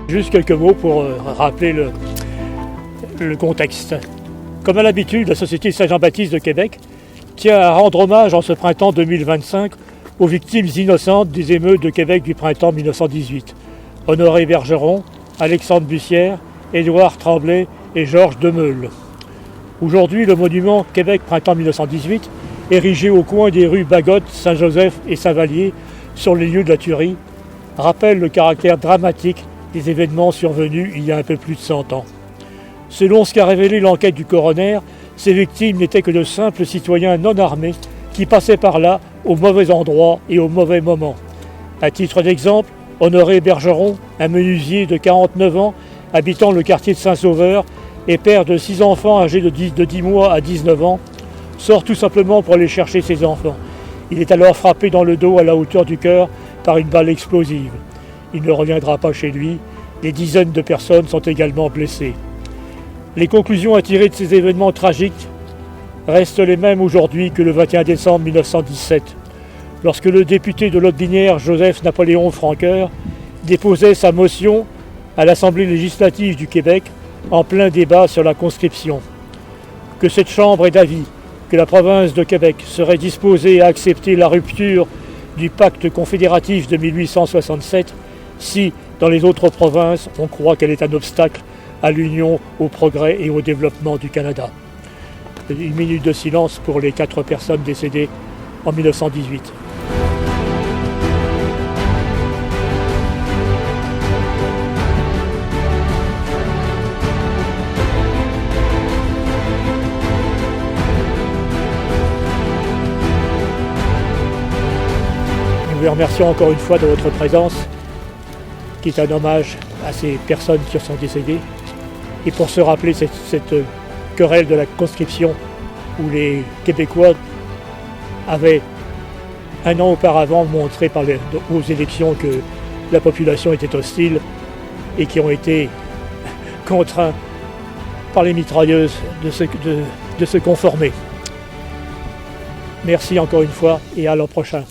Juste quelques mots pour rappeler le contexte. Comme à l'habitude, la Société Saint-Jean-Baptiste de Québec tient à rendre hommage en ce printemps 2025 aux victimes innocentes des émeutes de Québec du printemps 1918. Honoré Bergeron, Alexandre Bussière, Édouard Tremblay et Georges Demeule. Aujourd'hui, le monument Québec printemps 1918, érigé au coin des rues Bagotte, Saint-Joseph et Saint-Vallier, sur les lieux de la tuerie, rappelle le caractère dramatique des événements survenus il y a un peu plus de 100 ans. Selon ce qu'a révélé l'enquête du coroner, ces victimes n'étaient que de simples citoyens non armés qui passaient par là au mauvais endroit et au mauvais moment. À titre d'exemple, Honoré Bergeron, un menuisier de 49 ans, habitant le quartier de Saint-Sauveur et père de 6 enfants âgés de 10 mois à 19 ans, sort tout simplement pour aller chercher ses enfants. Il est alors frappé dans le dos à la hauteur du cœur par une balle explosive. Il ne reviendra pas chez lui. Des dizaines de personnes sont également blessées. Les conclusions à tirer de ces événements tragiques restent les mêmes aujourd'hui que le 21 décembre 1917, lorsque le député de Lotbinière, Joseph-Napoléon Francoeur, déposait sa motion à l'Assemblée législative du Québec en plein débat sur la conscription. Que cette Chambre est d'avis que la province de Québec serait disposée à accepter la rupture du pacte confédératif de 1867 si, dans les autres provinces, on croit qu'elle est un obstacle à l'union, au progrès et au développement du Canada. Une minute de silence pour les 4 personnes décédées en 1918. Nous vous remercions encore une fois de votre présence, qui est un hommage à ces personnes qui sont décédées, et pour se rappeler cette querelle de la conscription où les Québécois avaient un an auparavant montré aux élections que la population était hostile et qui ont été contraints par les mitrailleuses de se conformer. Merci encore une fois et à l'an prochain.